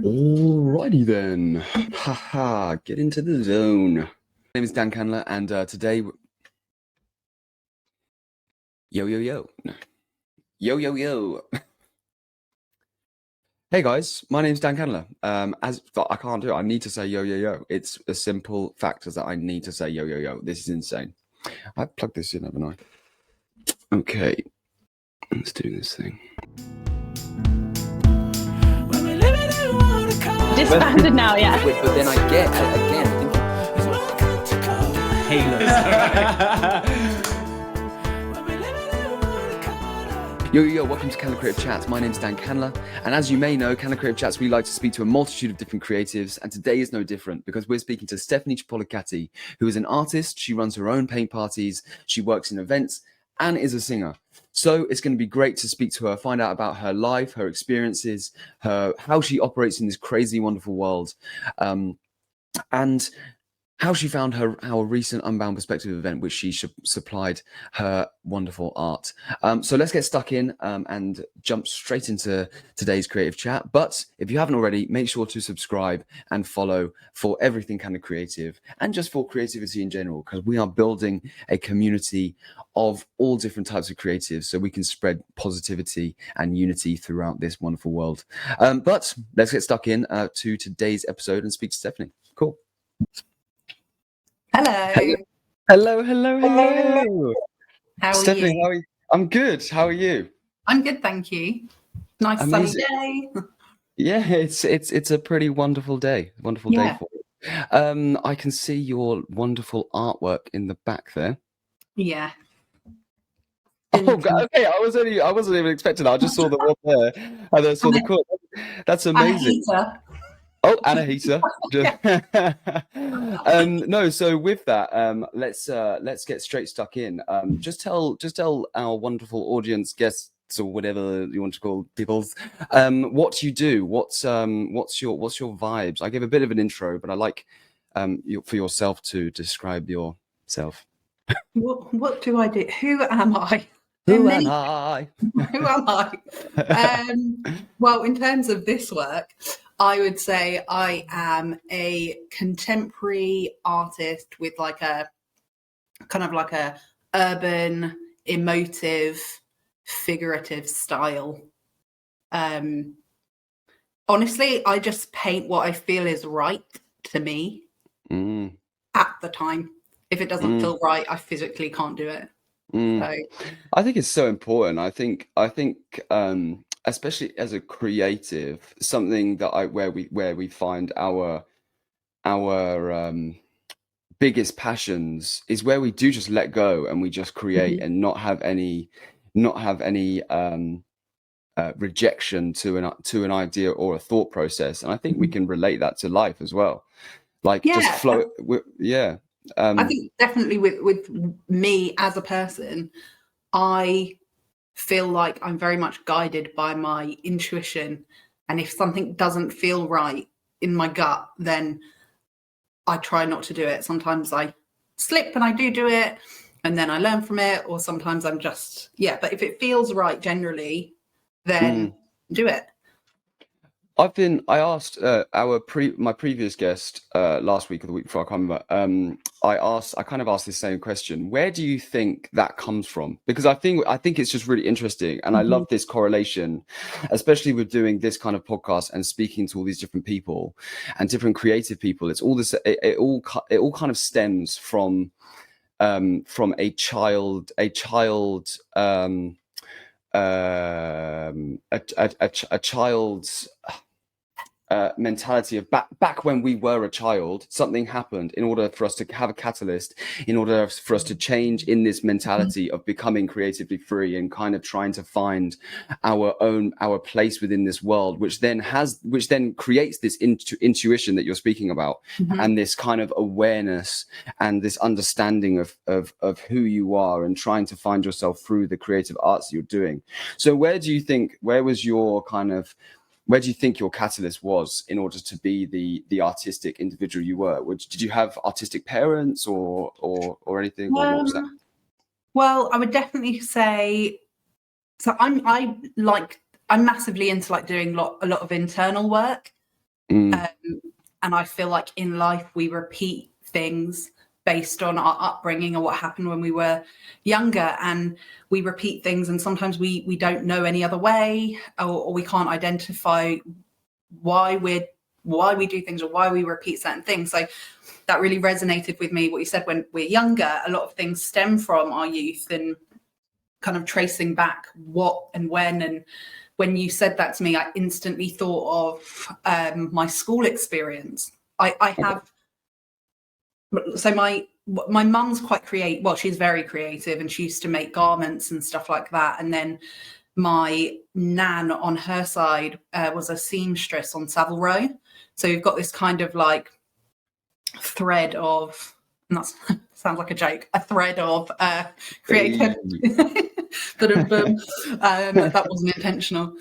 Alrighty then. Haha, get into the zone. My name is Dan Candler, and today... Yo. Hey guys, my name's Dan Candler. I can't do it. I need to say yo. It's a simple fact is that I need to say yo. This is insane. I plugged this in, haven't I? Okay, let's do this thing. Disbanded now, yeah. But then I get again. Yo, welcome to CandlerCreativeChats. My name's Dan Candler, and as you may know, CandlerCreativeChats, we like to speak to a multitude of different creatives, and today is no different because we're speaking to Stephanie Tripolitaki, who is an artist. She runs her own paint parties, she works in events, and is a singer. So it's going to be great to speak to her, find out about her life, her experiences, how she operates in this crazy, wonderful world, and how she found our recent Unbound Perspectives event, which she supplied her wonderful art. So let's get stuck in and jump straight into today's creative chat. But if you haven't already, make sure to subscribe and follow for everything kind of creative and just for creativity in general, because we are building a community of all different types of creatives so we can spread positivity and unity throughout this wonderful world. But let's get stuck in to today's episode and speak to Stephanie. Cool. Hello. How Stephanie, are you? how are you? I'm good. How are you? I'm good, thank you. Nice Amazing. sunny day. Yeah, it's a pretty wonderful day. Wonderful day for you. I can see your wonderful artwork in the back there. Yeah. Oh, okay. I wasn't even expecting that. I just saw the one there, and then I saw the cut. That's amazing. Oh, and a heater. No, so with that, let's get straight stuck in. Just tell our wonderful audience, guests, or whatever you want to call people's, what you do. What's your vibes? I gave a bit of an intro, but I like for yourself to describe yourself. What do I do? Who am I? Who am I? Who am I? Well, in terms of this work, I would say I am a contemporary artist with like a kind of like a urban, emotive, figurative style. Honestly, I just paint what I feel is right to me at the time. If it doesn't feel right, I physically can't do it. So. I think it's so important. I think especially as a creative, something that where we find our biggest passions is where we do just let go and we just create and not have any rejection to an idea or a thought process. And I think we can relate that to life as well. Like just flow. I think definitely with me as a person, I feel like I'm very much guided by my intuition. And if something doesn't feel right in my gut, then I try not to do it. Sometimes I slip and I do it and then I learn from it. Or sometimes I'm just, but if it feels right generally, then do it. I asked my previous guest last week or the week before, I can't remember. I kind of asked this same question. Where do you think that comes from? Because I think it's just really interesting, and I love this correlation, especially with doing this kind of podcast and speaking to all these different people and different creative people. It's all this. It all kind of stems from a child's mentality of back when we were a child. Something happened in order for us to have a catalyst, in order for us to change in this mentality of becoming creatively free and kind of trying to find our place within this world, which then creates this intuition that you're speaking about, and this kind of awareness and this understanding of who you are and trying to find yourself through the creative arts that you're doing. So where do you think your catalyst was in order to be the artistic individual you were? Did you have artistic parents or anything? Or what was that? Well, I would definitely say, so I like I'm massively into like doing a lot of internal work. And I feel like in life we repeat things based on our upbringing or what happened when we were younger, and we repeat things, and sometimes we don't know any other way, or we can't identify why we do things or why we repeat certain things. So that really resonated with me, what you said. When we're younger, a lot of things stem from our youth, and kind of tracing back what and when. And when you said that to me, I instantly thought of my school experience. I have, so my mum's quite creative. Well, she's very creative, and she used to make garments and stuff like that. And then my nan on her side was a seamstress on Savile Row. So you've got this kind of like thread of, and that sounds like a joke, a thread of creativity. That wasn't intentional.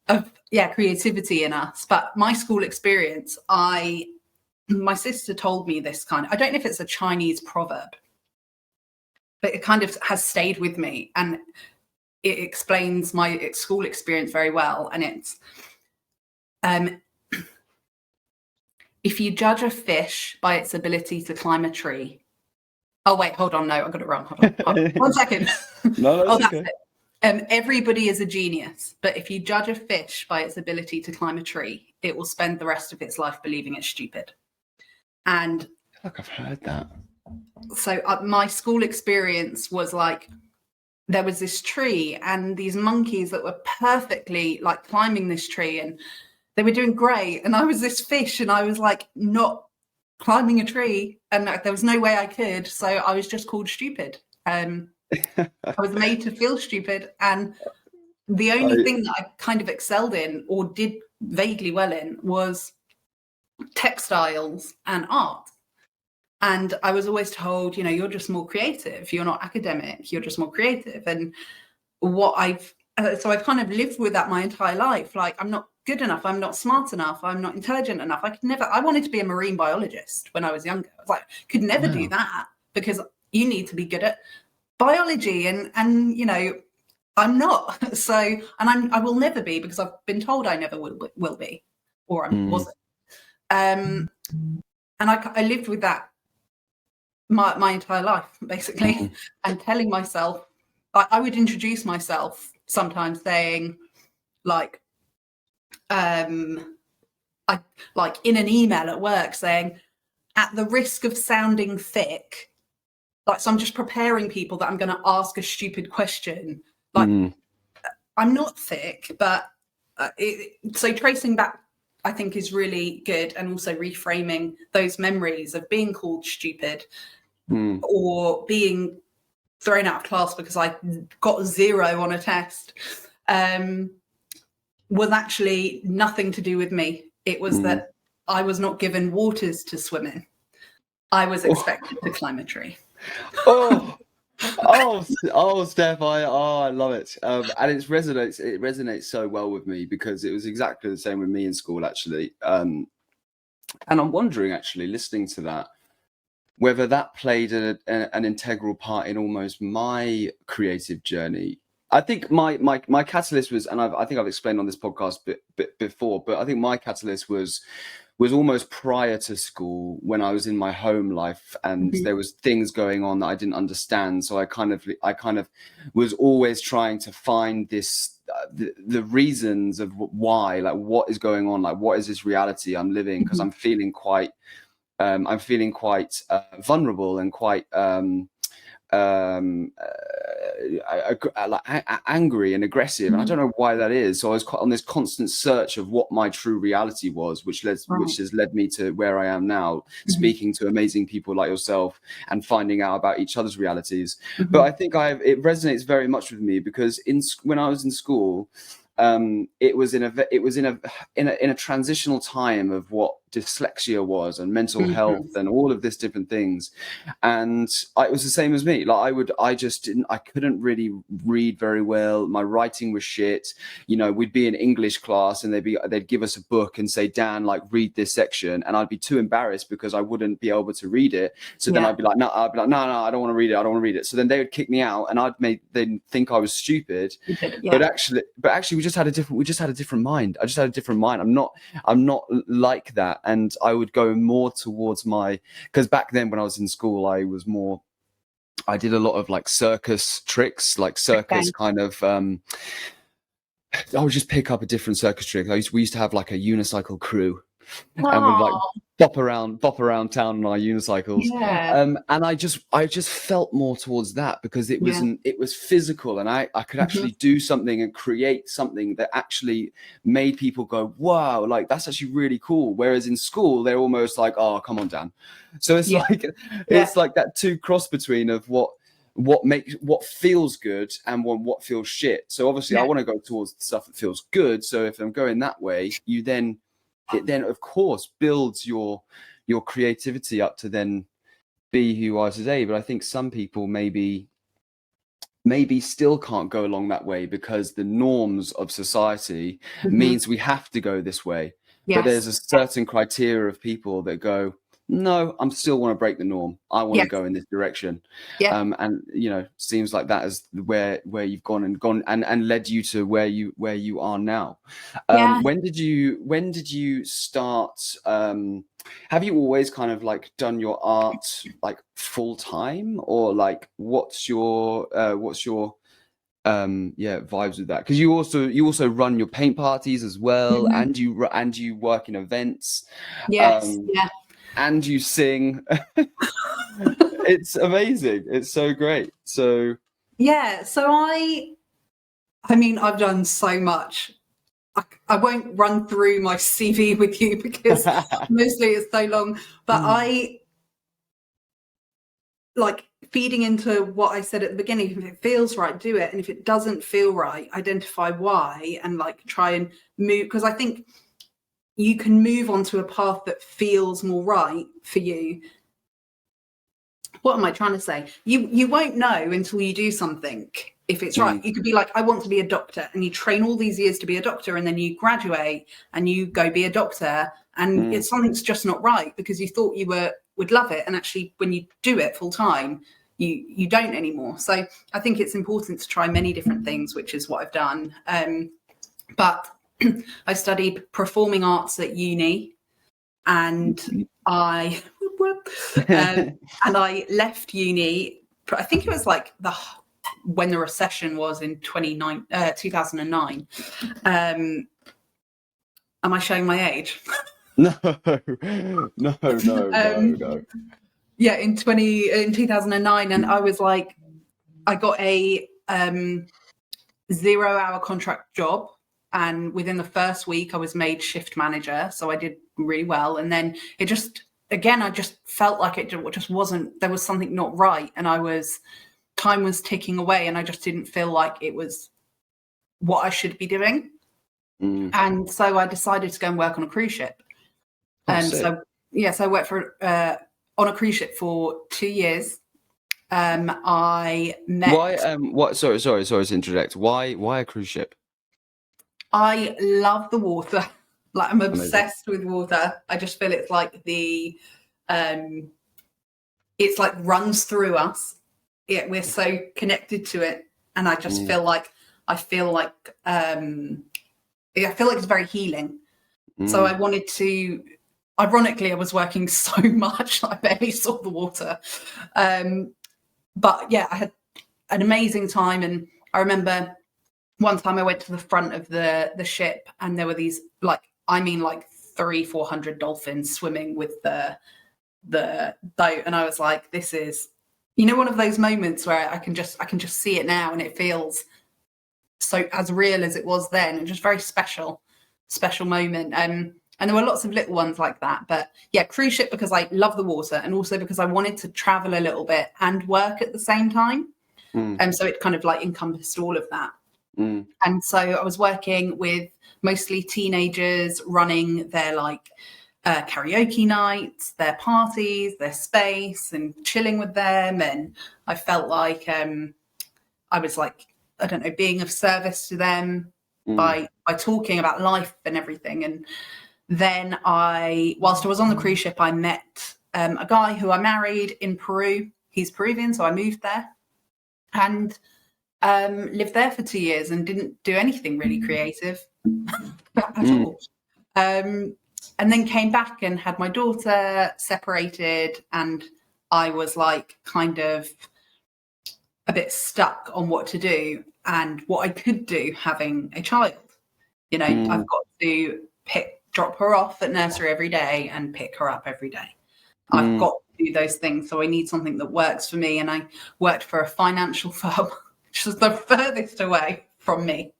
Of creativity in us. But my school experience, my sister told me this kind of, I don't know if it's a Chinese proverb, but it kind of has stayed with me, and it explains my school experience very well. And it's, if you judge a fish by its ability to climb a tree. Oh, wait, hold on. No, I got it wrong. Hold on. 1 second. No, that's that's okay. it. Everybody is a genius, but if you judge a fish by its ability to climb a tree, it will spend the rest of its life believing it's stupid. And I feel like I've heard that. So my school experience was like, there was this tree and these monkeys that were perfectly like climbing this tree, and they were doing great. And I was this fish, and I was like not climbing a tree, and there was no way I could. So I was just called stupid. I was made to feel stupid. And the only thing that I kind of excelled in, or did vaguely well in, was textiles and art. And I was always told, you're just more creative. You're not academic. You're just more creative. And so I've kind of lived with that my entire life. Like, I'm not good enough. I'm not smart enough. I'm not intelligent enough. I wanted to be a marine biologist when I was younger. I was like, could never do that, because you need to be good at biology. And I'm not. So, and I will never be, because I've been told I never will be, or I wasn't. And I lived with that my entire life, basically, and telling myself, I would introduce myself sometimes saying, like, I like in an email at work saying, at the risk of sounding thick, like, so I'm just preparing people that I'm going to ask a stupid question. Like, I'm not thick, but so tracing back, I think, is really good, and also reframing those memories of being called stupid or being thrown out of class because I got 0 on a test was actually nothing to do with me. It was that I was not given waters to swim in. I was expected to climb a tree. Oh, Steph, I love it. And it resonates so well with me, because it was exactly the same with me in school, actually. And I'm wondering, actually, listening to that, whether that played an integral part in almost my creative journey. I think my catalyst was, and I think I've explained on this podcast before, but I think my catalyst was almost prior to school, when I was in my home life, and there was things going on that I didn't understand. So I kind of was always trying to find this the reasons of why, like, what is going on, like, what is this reality I'm living, because I'm feeling quite vulnerable and quite angry and aggressive, and I don't know why that is. So I was on this constant search of what my true reality was, which has led me to where I am now, speaking to amazing people like yourself and finding out about each other's realities. But I think it resonates very much with me, because when I was in school, it was in a transitional time of what dyslexia was and mental health and all of this different things. And it was the same as me. Like I couldn't really read very well. My writing was shit. You know, we'd be in English class and they'd give us a book and say, Dan, like read this section. And I'd be too embarrassed because I wouldn't be able to read it. So then I'd be like, no, I don't want to read it. I don't want to read it. So then they would kick me out and they'd think I was stupid. But actually we just had a different mind. I just had a different mind. I'm not like that. And I would go more towards because back then when I was in school, I did a lot of like circus tricks, like circus kind of, I would just pick up a different circus trick. We used to have like a unicycle crew. And we'd like bop around town on our unicycles. And I just felt more towards that because it was physical, and I could actually do something and create something that actually made people go, wow, like that's actually really cool. Whereas in school they're almost like, oh, come on, Dan. So it's it's like that two cross between of what feels good and what feels shit. So obviously I want to go towards the stuff that feels good. So if I'm going that way, it then of course builds your creativity up to then be who you are today. But I think some people maybe still can't go along that way because the norms of society means we have to go this way. But there's a certain criteria of people that go, no, I still want to break the norm. I want to go in this direction. And you know, seems like that is where you've gone and led you to where you are now. When did you start? Have you always kind of like done your art like full time, or like what's your vibes with that? Because you also run your paint parties as well, and you work in events. And you sing. It's amazing. It's so great. So so I mean, I've done so much. I won't run through my CV with you because mostly it's so long, but I like feeding into what I said at the beginning. If it feels right, do it. And if it doesn't feel right, identify why and like try and move, because I think you can move onto a path that feels more right for you. What am I trying to say? You won't know until you do something if it's right. You could be like, I want to be a doctor, and you train all these years to be a doctor, and then you graduate and you go be a doctor, and it's something's just not right because you thought you would love it, and actually when you do it full time, you don't anymore. So I think it's important to try many different things, which is what I've done. But I studied performing arts at uni, and I left uni. I think it was like when the recession was in 2009. Am I showing my age? No. Yeah, in 2009, and I was like, I got a 0-hour contract job. And within the first week, I was made shift manager. So I did really well. And then I just felt like it just wasn't, there was something not right. And time was ticking away, and I just didn't feel like it was what I should be doing. And so I decided to go and work on a cruise ship. So I worked on a cruise ship for 2 years. I met... Sorry to interject. Why a cruise ship? I love the water. Like, I'm obsessed with water. I just feel it's like it's like runs through us. Yeah, we're so connected to it, and I just feel like it's very healing. So I wanted to. Ironically, I was working so much I barely saw the water. But yeah, I had an amazing time, and I remember one time I went to the front of the ship, and there were these like 300-400 dolphins swimming with the boat, and I was like, this is, one of those moments where I can just see it now, and it feels so as real as it was then, and just very special moment. And there were lots of little ones like that. But yeah, cruise ship, because I love the water, and also because I wanted to travel a little bit and work at the same time. And so it kind of like encompassed all of that. And so I was working with mostly teenagers, running their like karaoke nights, their parties, their space, and chilling with them. And I felt like I was like, I don't know, being of service to them by talking about life and everything. And then whilst I was on the cruise ship, I met a guy who I married in Peru. He's Peruvian, so I moved there and lived there for 2 years and didn't do anything really creative at all. And then came back and had my daughter, separated, and I was like kind of a bit stuck on what to do and what I could do having a child. You know, I've got to drop her off at nursery every day and pick her up every day. I've got to do those things. So I need something that works for me. And I worked for a financial firm, which was the furthest away from me.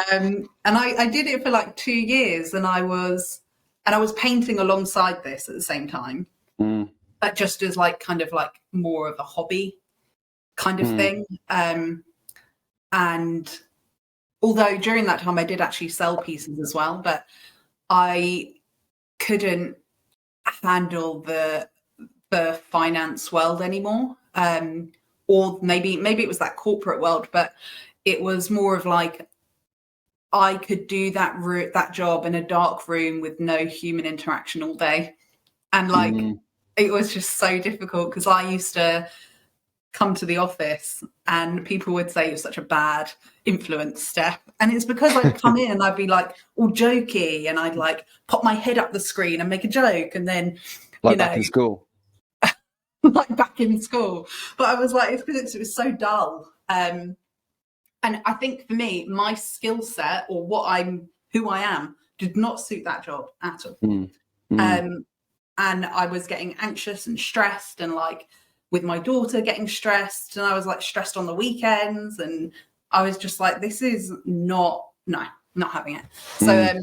And I did it for like 2 years, and I was painting alongside this at the same time, but just as like kind of like more of a hobby kind of thing. And although during that time I did actually sell pieces as well, but I couldn't handle the finance world anymore. Or maybe it was that corporate world, but it was more of like I could do that job in a dark room with no human interaction all day. And like it was just so difficult because I used to come to the office and people would say you're such a bad influence, Steph. And it's because I'd come in and I'd be like all jokey and I'd like pop my head up the screen and make a joke, and then like back in school. Like back in school. But I was like, it's because it was so dull. And I think for me, my skill set or who I am did not suit that job at all. And I was getting anxious and stressed, and like with my daughter getting stressed, and I was like stressed on the weekends, and I was just like, this is not having it. So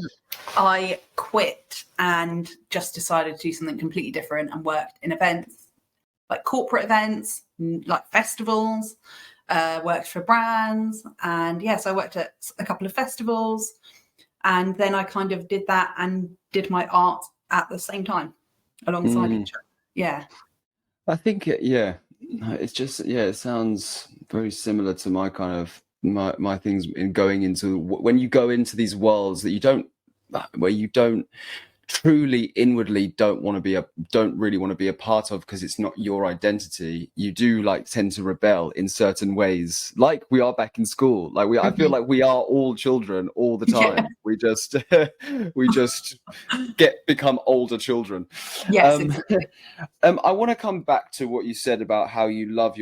I quit and just decided to do something completely different and worked in events, like corporate events, like festivals, worked for brands. And yes, I worked at a couple of festivals, and then I kind of did that and did my art at the same time alongside each other. Yeah. I think, it's just, it sounds very similar to my kind of, my things in going into, when you go into these worlds that where you don't truly inwardly don't really want to be a part of because it's not your identity, you do like tend to rebel in certain ways, like we are back in school, like I feel like we are all children all the time. We just become older children. Yes, exactly. I want to come back to what you said about how you love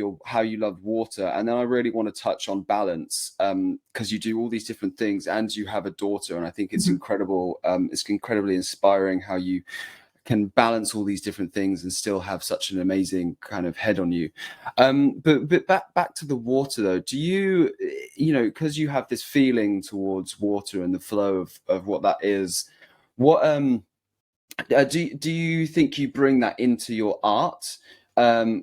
water, and then I really want to touch on balance, because you do all these different things and you have a daughter, and I think it's incredible. It's incredibly inspiring how you can balance all these different things and still have such an amazing kind of head on you. But back to the water though, do you because you have this feeling towards water and the flow of what that is, what do you think you bring that into your art? Do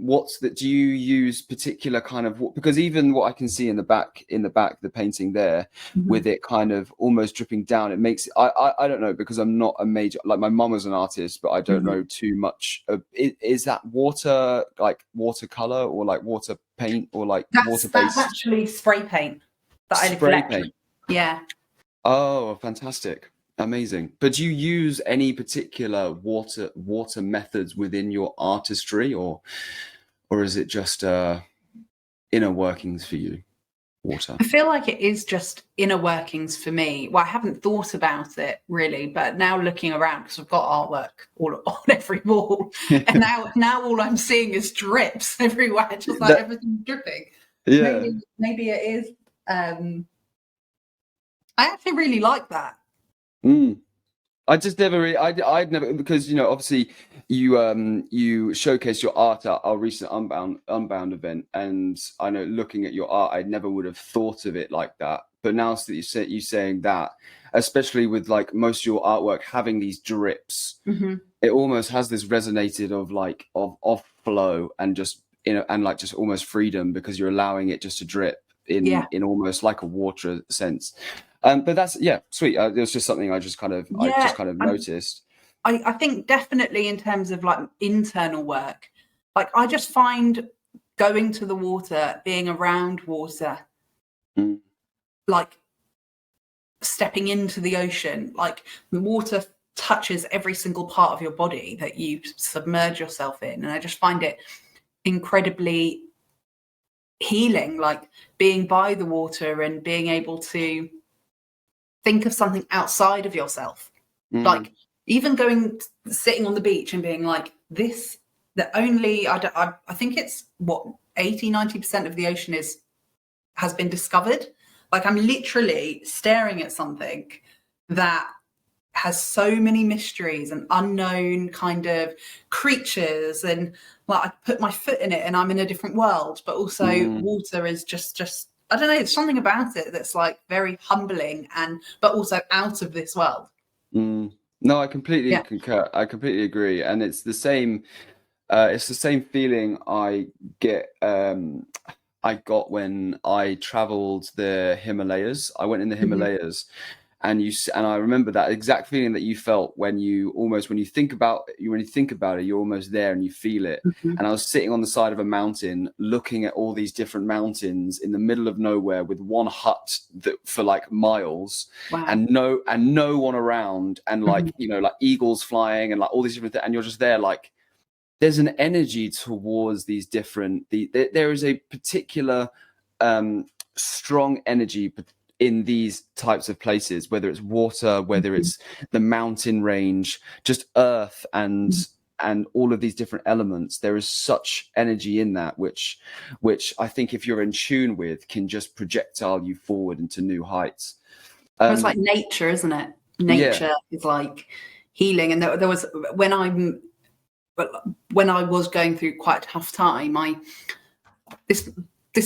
you use particular kind of, because even what I can see in the back, the painting there, with it kind of almost dripping down, it makes, I don't know, because I'm not a major, like my mum was an artist, but I don't know too much. Is that water, like watercolor or like water paint or like water-based? That's actually spray paint that I paint. Yeah. Oh, fantastic. Amazing. But do you use any particular water methods within your artistry, or is it just inner workings for you, water? I feel like it is just inner workings for me. Well, I haven't thought about it really, but now looking around, because I've got artwork all on every wall, and now all I'm seeing is drips everywhere, just like everything's dripping. Yeah. Maybe it is. I actually really like that. I just never really, I'd never, because obviously you showcase your art at our recent Unbound event, and I know looking at your art, I never would have thought of it like that. But now that you saying that, especially with like most of your artwork having these drips, it almost has this resonated of flow and just and like just almost freedom, because you're allowing it just to drip in almost like a water sense. But that's sweet. It was just something I just kind of noticed. I think definitely in terms of like internal work, like I just find going to the water, being around water, like stepping into the ocean, like the water touches every single part of your body that you submerge yourself in. And I just find it incredibly healing, like being by the water and being able to think of something outside of yourself. Like even sitting on the beach and being like, this, that only, I think it's what, 80-90% of the ocean has been discovered. Like I'm literally staring at something that has so many mysteries and unknown kind of creatures, and like I put my foot in it and I'm in a different world. But also water is just I don't know, it's something about it that's like very humbling but also out of this world. No, I completely concur. I completely agree, and it's the same. It's the same feeling I got when I traveled the Himalayas. I went in the Himalayas, and I remember that exact feeling that you felt when you think about it, you're almost there and you feel it. And I was sitting on the side of a mountain, looking at all these different mountains in the middle of nowhere, with one hut for like miles, and no one around, and like like eagles flying and like all these different things, and you're just there like. There's an energy towards these different. There is a particular strong energy in these types of places, whether it's water, whether it's the mountain range, just earth, and all of these different elements. There is such energy in that, which I think if you're in tune with, can just projectile you forward into new heights. It's like nature, isn't it? Nature is like healing. And there was when I was going through quite a tough time, this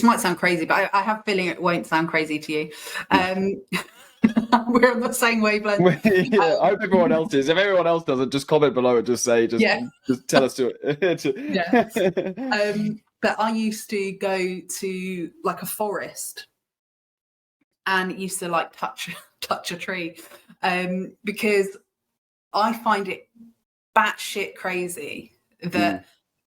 might sound crazy, but I have a feeling it won't sound crazy to you. We're on the same wavelength. I hope everyone else is. If everyone else doesn't, just comment below and just tell us to it. But I used to go to like a forest and used to like touch a tree, because I find it batshit crazy that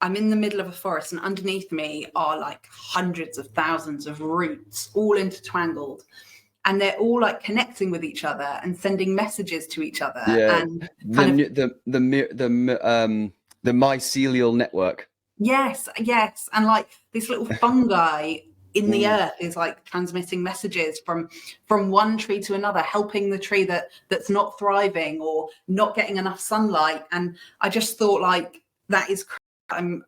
I'm in the middle of a forest and underneath me are like hundreds of thousands of roots, all intertwangled, and they're all like connecting with each other and sending messages to each other. And the mycelial network. Yes, and like this little fungi in the earth is like transmitting messages from one tree to another, helping the tree that's not thriving or not getting enough sunlight. And I just thought, like, that is I'm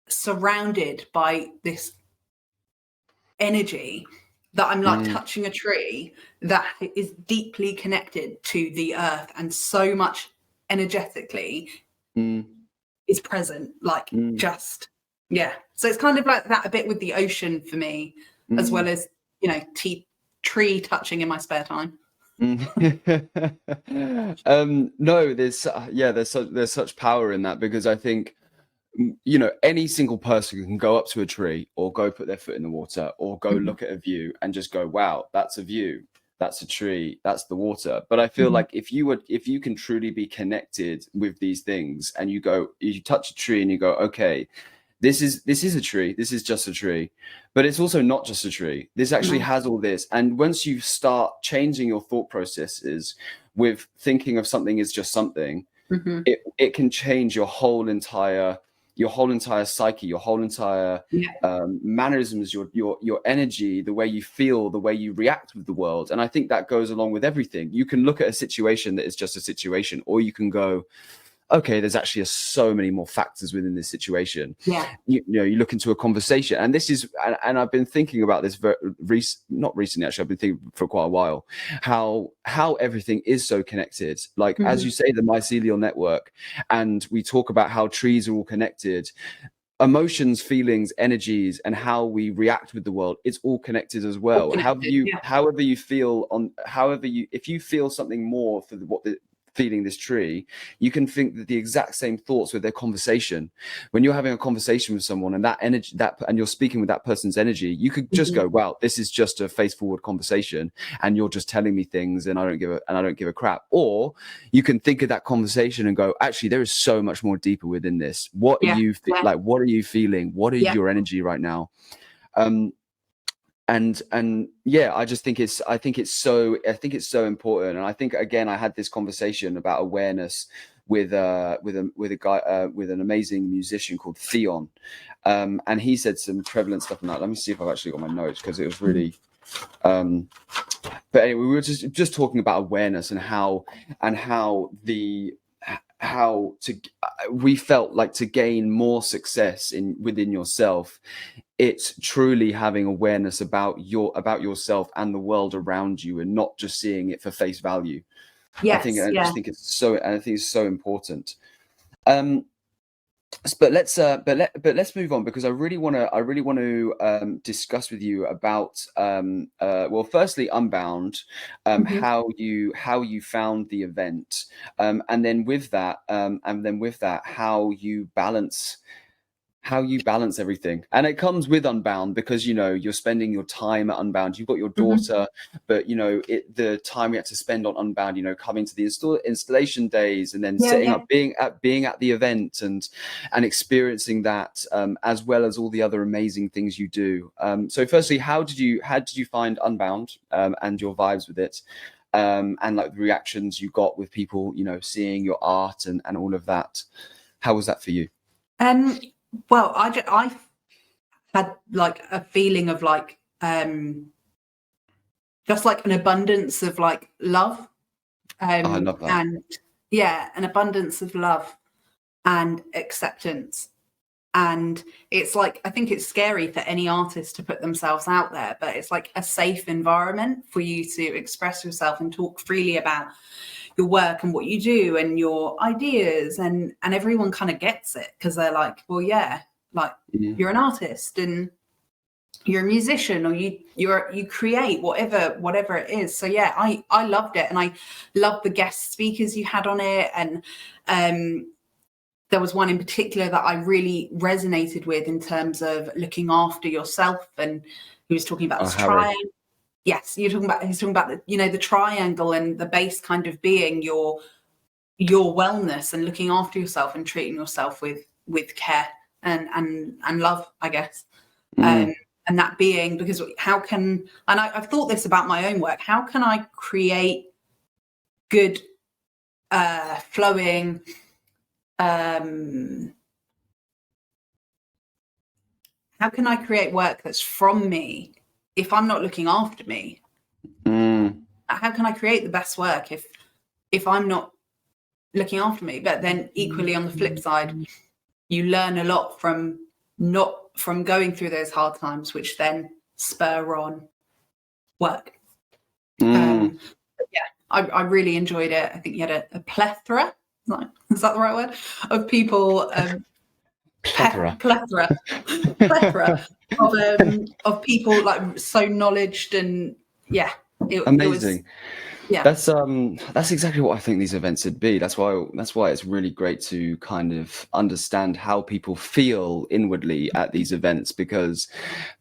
surrounded by this energy that I'm like touching a tree that is deeply connected to the earth, and so much energetically is present, like just so it's kind of like that a bit with the ocean for me, as well as tree touching in my spare time. No, there's such power in that, because I think any single person can go up to a tree or go put their foot in the water or go look at a view and just go, wow, that's a view, that's a tree, that's the water. But I feel like if you can truly be connected with these things, and you touch a tree and you go, okay, this is a tree, this is just a tree, but it's also not just a tree, this actually has all this. And once you start changing your thought processes with thinking of something as just something, it can change your whole entire psyche, your whole entire mannerisms, your energy, the way you feel, the way you react with the world. And I think that goes along with everything. You can look at a situation that is just a situation, or you can go, okay, there's actually so many more factors within this situation. You look into a conversation, and this is, and I've been thinking about this not recently, actually, I've been thinking for quite a while, how everything is so connected. Like, as you say, the mycelial network, and we talk about how trees are all connected. Emotions, feelings, energies, and how we react with the world, it's all connected as well. If you feel something more for feeling this tree, you can think that the exact same thoughts with their conversation. When you're having a conversation with someone and that energy, and you're speaking with that person's energy, you could just go, wow, this is just a face forward conversation, and you're just telling me things, and I don't give a crap. Or you can think of that conversation and go, actually, there is so much more deeper within this. What are you like? What are you feeling? What is your energy right now? And yeah, I think it's so important. And I think, again, I had this conversation about awareness with a guy, with an amazing musician called Theon, and he said some prevalent stuff on that. Let me see if I've actually got my notes, because it was really but anyway, we were just talking about awareness and how we felt like, to gain more success within yourself, it's truly having awareness about yourself and the world around you, and not just seeing it for face value. I think it's so important. But let's move on, because I really want to discuss with you about well, firstly, Unbound, how you found the event, and then with that how you balance everything. And it comes with Unbound, because you're spending your time at Unbound. You've got your daughter, but the time we had to spend on Unbound, coming to the installation days, and then setting up, being at the event, and experiencing that, as well as all the other amazing things you do. So firstly, how did you find Unbound, and your vibes with it, and like the reactions you got with people seeing your art and all of that? How was that for you? Well, I had like a feeling of like just like an abundance of like love, I love that. and an abundance of love and acceptance. And it's like, I think it's scary for any artist to put themselves out there, but it's like a safe environment for you to express yourself and talk freely about your work and what you do and your ideas, and everyone kind of gets it, because they're like, well, you're an artist and you're a musician, or you create whatever it is. So I loved it, and I loved the guest speakers you had on it, and there was one in particular that I really resonated with in terms of looking after yourself, and he was talking about this triangle. Yes, he's talking about the triangle, and the base kind of being your wellness and looking after yourself and treating yourself with care and love, I guess. And that being, because I've thought this about my own work, how can I create good flowing how can I create work that's from me if I'm not looking after me? How can I create the best work if I'm not looking after me? But then equally, on the flip side, you learn a lot from going through those hard times, which then spur on work. I really enjoyed it. I think you had a plethora. Is that the right word? Of people. Plethora of people, like, so knowledged, and amazing. It was, that's exactly what I think these events would be. That's why it's really great to kind of understand how people feel inwardly at these events, because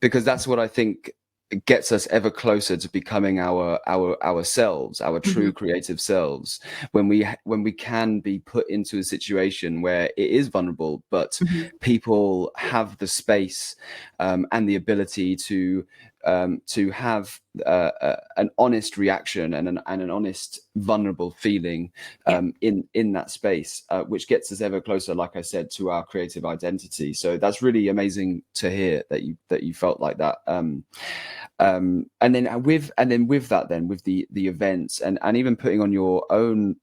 that's what I think gets us ever closer to becoming ourselves, our true creative selves, when we can be put into a situation where it is vulnerable, but people have the space and the ability to have an honest reaction and an honest, vulnerable feeling in that space, which gets us ever closer, like I said, to our creative identity. So that's really amazing to hear that you felt like that. And then with that, with the events, and even putting on your own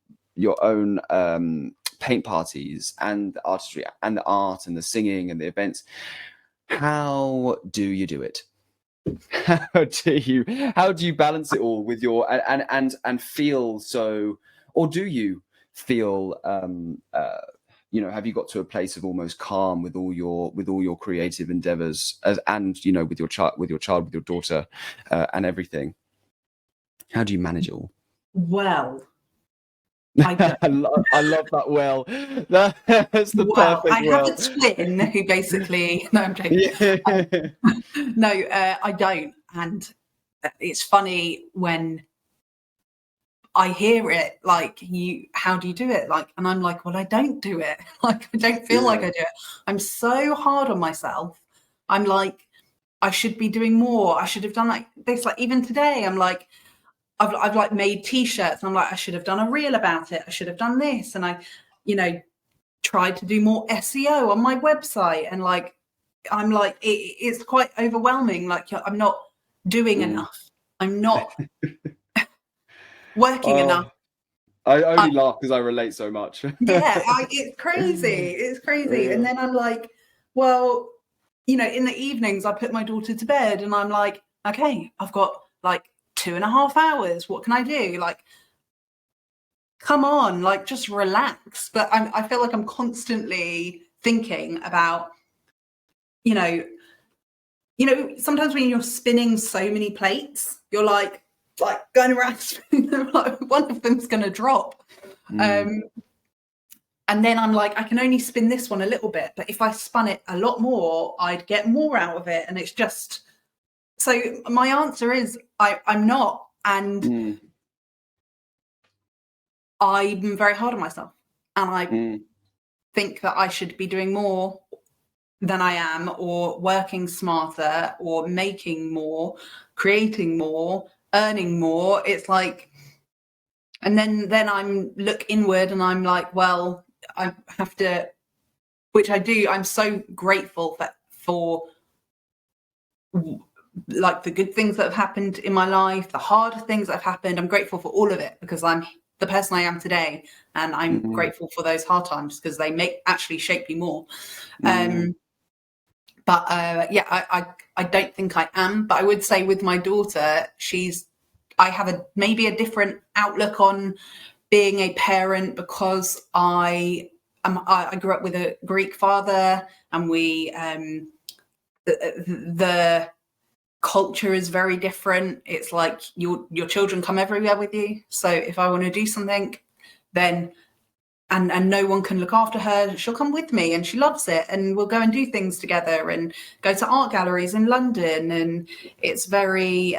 paint parties and the artistry and the art and the singing and the events, how do you do it? How do you balance it all with your and feel so, or do you feel have you got to a place of almost calm with all your creative endeavors, and with your child, with your daughter, and everything? How do you manage it all? Well, I don't. I love that well. That's the Well, perfect I have a twin who basically, no, I'm joking. Yeah. No, I don't. And it's funny when I hear it, like, how do you do it? Like, and I'm like, well, I don't do it. Like, I don't feel like I do it. I'm so hard on myself. I'm like, I should be doing more. I should have done like this. Like, even today, I'm like, I've like made t-shirts and I'm like, I should have done a reel about it. I should have done this. And I, tried to do more SEO on my website. And like, I'm like, it's quite overwhelming. Like, I'm not doing enough. I'm not working enough. I only laugh because I relate so much. It's crazy. It's crazy. And then I'm like, well, in the evenings, I put my daughter to bed and I'm like, okay, I've got like 2.5 hours. What can I do? Like, come on, like, just relax. But I feel like I'm constantly thinking about, sometimes when you're spinning so many plates, you're like going around spinning them, like one of them's going to drop. And then I'm like, I can only spin this one a little bit, but if I spun it a lot more, I'd get more out of it. And it's just, so my answer is I'm not. And I'm very hard on myself. And I think that I should be doing more than I am, or working smarter, or making more, creating more, earning more. It's like, and then I'm look inward and I'm like, well, I have to, which I do. I'm so grateful for like the good things that have happened in my life, the hard things that have happened. I'm grateful for all of it because I'm the person I am today, and I'm grateful for those hard times because they actually shape me more. But I don't think I am. But I would say with my daughter, I have maybe a different outlook on being a parent because I grew up with a Greek father, and the culture is very different. It's like your children come everywhere with you. So if I want to do something, then and no one can look after her, she'll come with me, and she loves it, and we'll go and do things together and go to art galleries in London. And it's very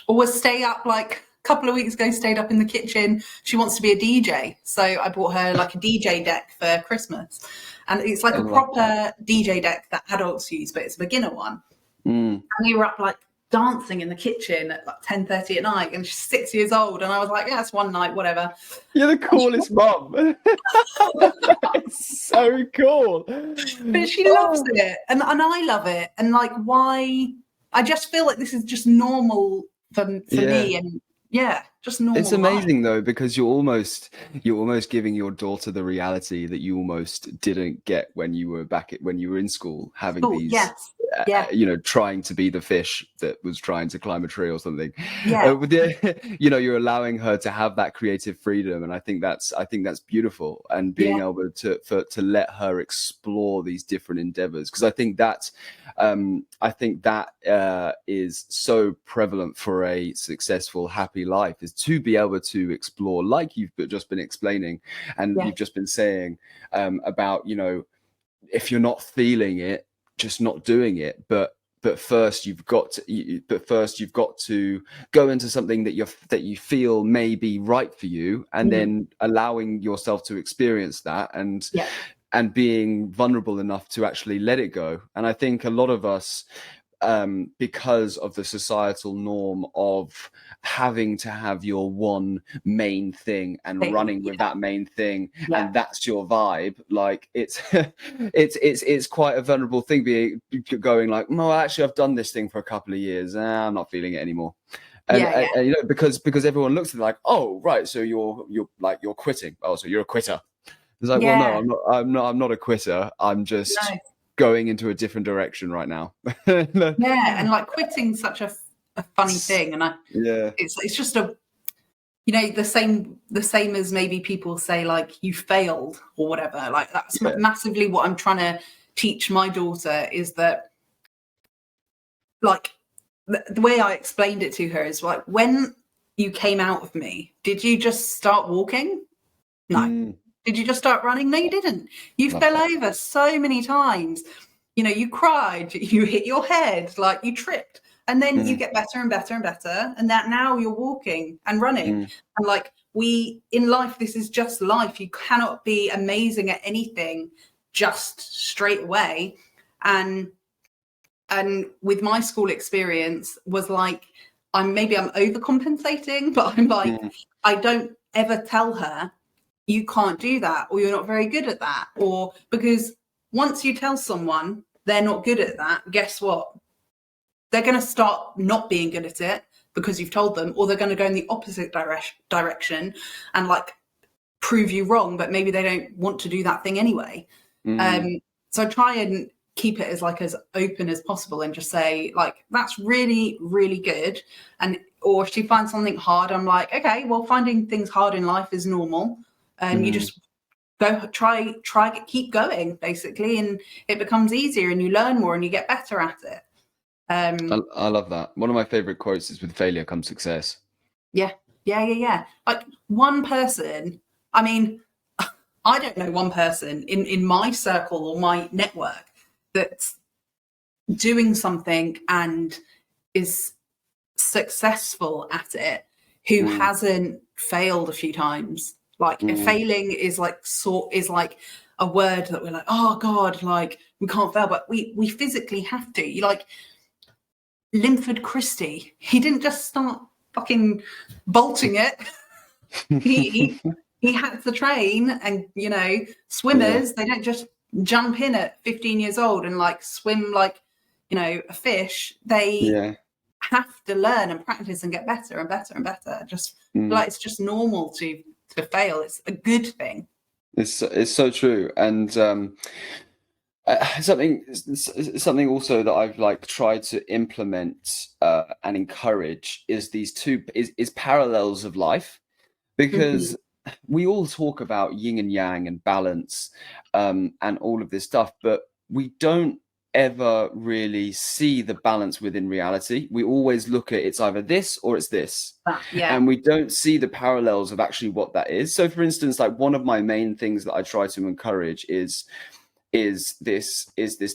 always stay up. Like a couple of weeks ago, stayed up in the kitchen. She wants to be a DJ, so I bought her like a DJ deck for Christmas, and it's like a proper DJ deck that adults use, but it's a beginner one. And we were up like dancing in the kitchen at like 10:30 at night, and she's 6 years old, and I was like, yeah, it's one night, whatever. You're the coolest mum. It's so cool. But she loves it, and I love it. And like, why? I just feel like this is just normal for me, and just normal. It's amazing though, because you're almost giving your daughter the reality that you almost didn't get when you were in school, having these trying to be the fish that was trying to climb a tree or something. You're allowing her to have that creative freedom, and I think that's beautiful, and being able to let her explore these different endeavors, because I think that is so prevalent for a successful, happy life, is to be able to explore, like you've just been explaining, and you've just been saying about, if you're not feeling it, just not doing it. But first you've got to go into something that you feel may be right for you, and then allowing yourself to experience that, and being vulnerable enough to actually let it go. And I think a lot of us, because of the societal norm of having to have your one main thing and running with that main thing, and that's your vibe, like it's quite a vulnerable thing, going like, no, actually I've done this thing for a couple of years, I'm not feeling it anymore. And because everyone looks at it like, oh right, so you're quitting, oh, so you're a quitter. It's like, well, no, I'm not a quitter. I'm just going into a different direction right now. And like, quitting's such a funny thing, and it's just the same as maybe people say like you failed or whatever. Like, that's massively what I'm trying to teach my daughter, is that like the way I explained it to her is like, when you came out of me? Did you just start walking? No. Did you just start running? No, you didn't. You fell over so many times. You know, you cried, you hit your head, like you tripped. And then you get better and better and better. And that now you're walking and running. And like in life, this is just life. You cannot be amazing at anything just straight away. And with my school experience was like, I'm overcompensating, but I'm like, I don't ever tell her, you can't do that, or you're not very good at that. Or because once you tell someone they're not good at that, guess what? They're going to start not being good at it because you've told them, or they're going to go in the opposite direction and like prove you wrong, but maybe they don't want to do that thing anyway. So I try and keep it as open as possible and just say like, that's really, really good. Or if she finds something hard, I'm like, okay, well, finding things hard in life is normal. You just keep going basically, and it becomes easier and you learn more and you get better at it. I love that. One of my favorite quotes is, with failure comes success. Yeah. Like one person, I mean, I don't know one person in my circle or my network that's doing something and is successful at it who hasn't failed a few times. Like failing is like a word that we're like, oh God, like we can't fail, but we physically have to. You like Linford Christie, he didn't just start fucking bolting it. he had to train, and you know, swimmers, they don't just jump in at 15 years old and like swim like, you know, a fish. They have to learn and practice and get better and better and better. Just like it's just normal to fail. It's a good thing. It's so true. And something also that I've like tried to implement and encourage is is parallels of life, because we all talk about yin and yang and balance and all of this stuff, but we don't ever really see the balance within reality. We always look at it's either this or it's this, and we don't see the parallels of actually what that is. So for instance, like one of my main things that I try to encourage is this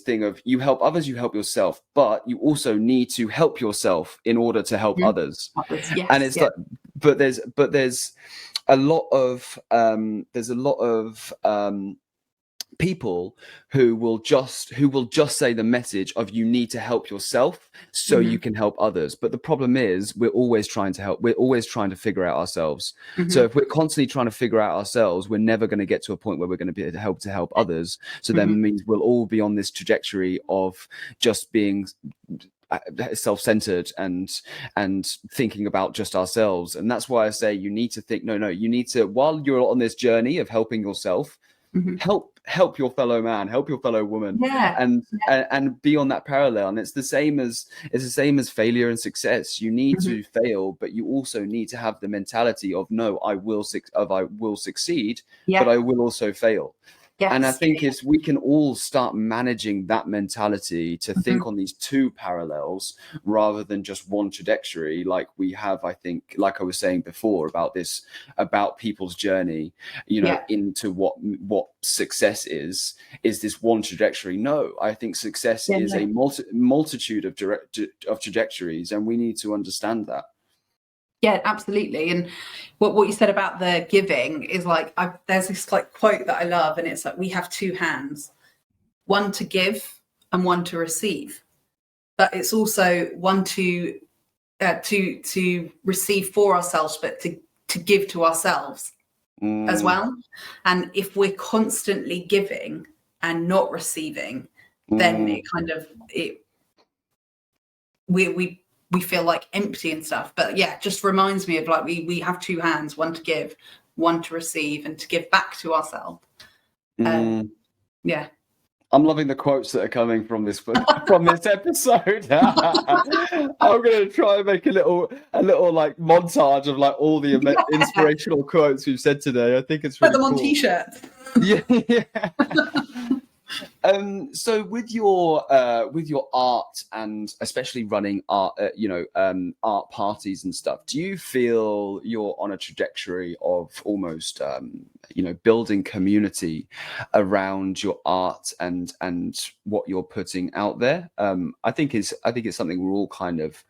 thing of, you help others, you help yourself, but you also need to help yourself in order to help others. And it's like, but there's a lot of people who will just say the message of, you need to help yourself so you can help others. But the problem is, we're always trying to help. We're always trying to figure out ourselves. So if we're constantly trying to figure out ourselves, we're never going to get to a point where we're going to be able to help others. So then it means we'll all be on this trajectory of just being self-centered and thinking about just ourselves. And that's why I say you need to think, you need to, while you're on this journey of helping yourself, help your fellow man, help your fellow woman, and be on that parallel. And it's the same as failure and success. You need to fail, but you also need to have the mentality of, no, I will succeed, but I will also fail. And I think if we can all start managing that mentality to think on these two parallels rather than just one trajectory, like we have, I think, like I was saying before about people's journey, into what success is this one trajectory. No, I think success is a multitude of trajectories, and we need to understand that. Yeah, absolutely. And what you said about the giving is like, there's this like quote that I love, and it's like, we have two hands, one to give and one to receive. But it's also one to receive for ourselves, but to give to ourselves as well. And if we're constantly giving and not receiving, then it kind of we feel like empty and stuff. But yeah, just reminds me of like, we have two hands, one to give, one to receive, and to give back to ourselves. I'm loving the quotes that are coming from this episode. I'm going to try and make a little like montage of like all the inspirational quotes we've said today. I think it's really Put them on cool. T-shirts. So with your art, and especially running art, art parties and stuff, do you feel you're on a trajectory of almost, building community around your art and what you're putting out there? I think it's something we're all kind of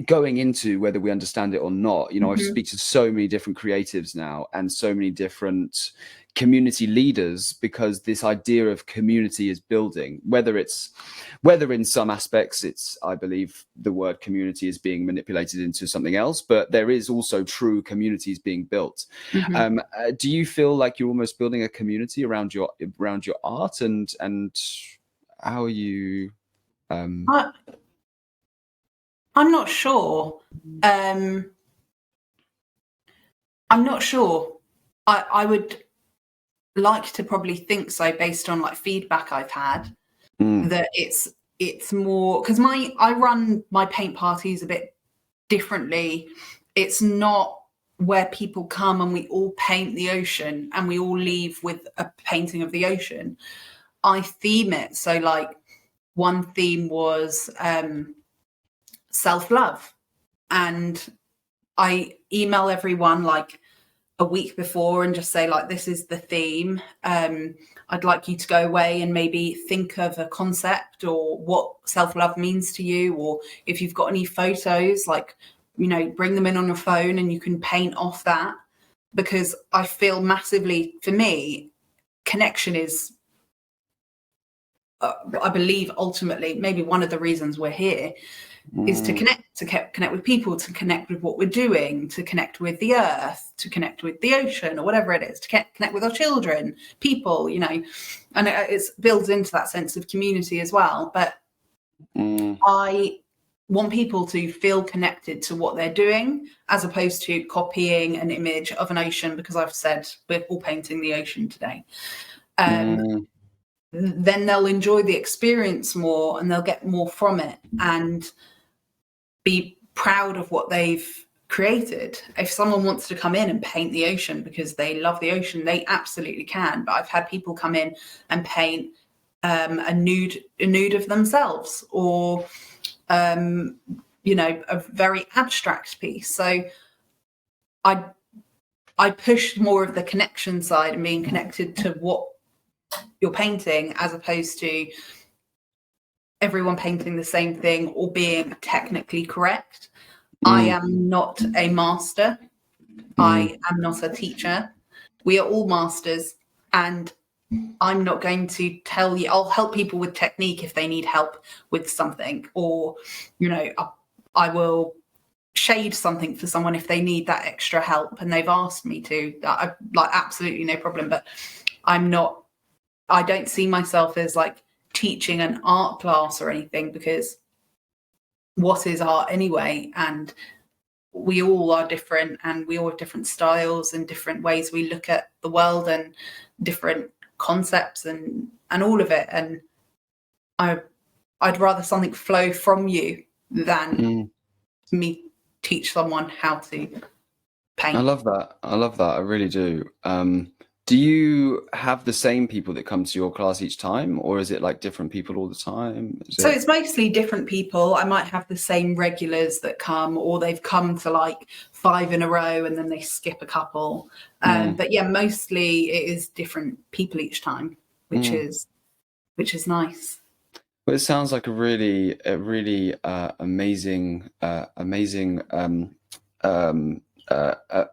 going into, whether we understand it or not. I speak to so many different creatives now and so many different community leaders, because this idea of community is building, whether in some aspects I believe the word community is being manipulated into something else, but there is also true communities being built. Do you feel like you're almost building a community around your art, and how are you I'm not sure. I'm not sure. I would like to probably think so, based on like feedback I've had, that it's more, because I run my paint parties a bit differently. It's not where people come and we all paint the ocean and we all leave with a painting of the ocean. I theme it. So like one theme was self-love, and I email everyone like a week before and just say, like, this is the theme. I'd like you to go away and maybe think of a concept or what self-love means to you, or if you've got any photos, like, bring them in on your phone and you can paint off that. Because I feel massively, for me, connection is, I believe ultimately, maybe one of the reasons we're here is to connect with people, to connect with what we're doing, to connect with the earth, to connect with the ocean, or whatever it is, to connect with our children, people, and it builds into that sense of community as well. But I want people to feel connected to what they're doing, as opposed to copying an image of an ocean because I've said we're all painting the ocean today. Then they'll enjoy the experience more and they'll get more from it and be proud of what they've created. If someone wants to come in and paint the ocean because they love the ocean, they absolutely can. But I've had people come in and paint a nude of themselves, or a very abstract piece. So I push more of the connection side and being connected to what you're painting, as opposed to everyone painting the same thing or being technically correct. I am not a master. I am not a teacher. We are all masters, and I'm not going to tell you. I'll help people with technique if they need help with something, or I will shade something for someone if they need that extra help and they've asked me to. I like absolutely no problem. But I don't see myself as like teaching an art class or anything, because what is art anyway? And we all are different, and we all have different styles and different ways we look at the world and different concepts and all of it. And I'd rather something flow from you than me teach someone how to paint. I love that. I really do. Do you have the same people that come to your class each time, or is it like different people all the time? It's mostly different people. I might have the same regulars that come, or they've come to like 5 in a row and then they skip a couple. But yeah, mostly it is different people each time, which is nice. Well, it sounds like a really amazing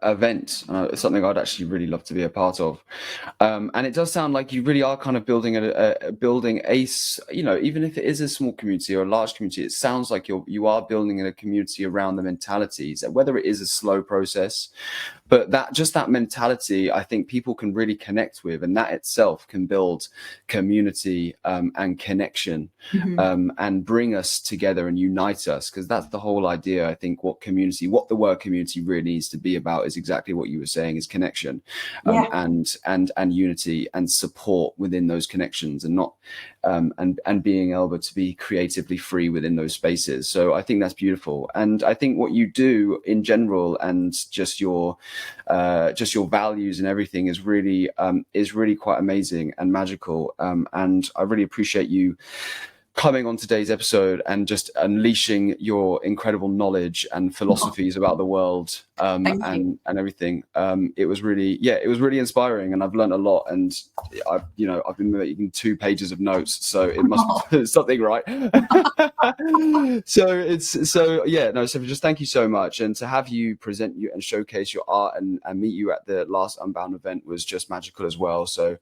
event. It's something I'd actually really love to be a part of. And it does sound like you really are kind of building even if it is a small community or a large community, it sounds like you are building a community around the mentalities, whether it is a slow process, but that mentality, I think people can really connect with, and that itself can build community and connection, and bring us together and unite us, because that's the whole idea. I think what the word community really needs to be about is exactly what you were saying, is connection, Yeah. and unity and support within those connections, and not and being able to be creatively free within those spaces. So I think that's beautiful. And I think what you do in general, and just your values and everything, is really quite amazing and magical. And I really appreciate you coming on today's episode and just unleashing your incredible knowledge and philosophies about the world, and everything. It was really inspiring, and I've learned a lot. And I've been making 2 pages of notes, so it must be something right. So just thank you so much, and to have you present you and showcase your art and meet you at the last Unbound event was just magical as well. So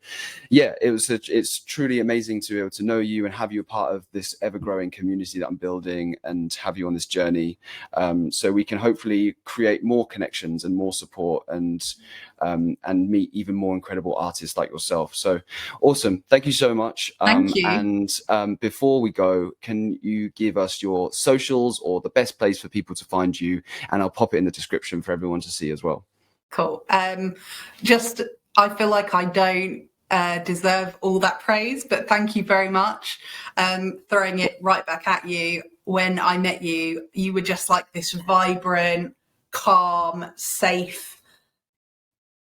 yeah, it's truly amazing to be able to know you and have you a part of this ever-growing community that I'm building, and have you on this journey, so we can hopefully create more connections and more support, and meet even more incredible artists like yourself. So awesome. Thank you so much. Thank you. And before we go, can you give us your socials or the best place for people to find you? And I'll pop it in the description for everyone to see as well. Cool. I feel like I don't deserve all that praise, but thank you very much. Throwing it right back at you. When I met you, you were just like this vibrant, calm, safe,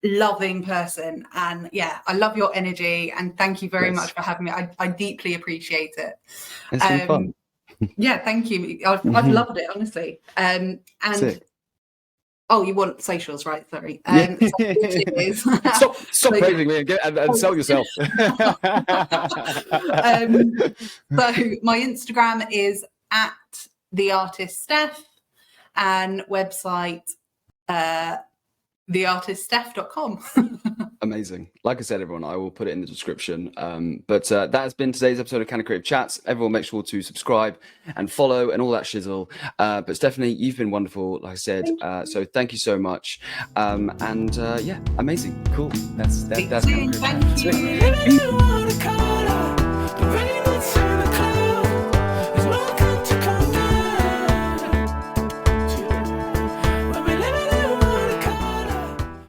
loving person. And yeah, I love your energy, and thank you very much for having me. I deeply appreciate it. It's been fun. Yeah, thank you. I've loved it, honestly. And Sick. Oh, you want socials, right? Sorry. Stop praising me and sell yourself. So my Instagram is @theartiststeph, and website theartiststeph.com. Amazing. Like I said, everyone, I will put it in the description. But that has been today's episode of Candler Creative Chats. Everyone, make sure to subscribe and follow and all that shizzle. But Stephanie, you've been wonderful, like I said. So thank you so much. Yeah, amazing. Cool. That's Candler Creative Chats. Thank you.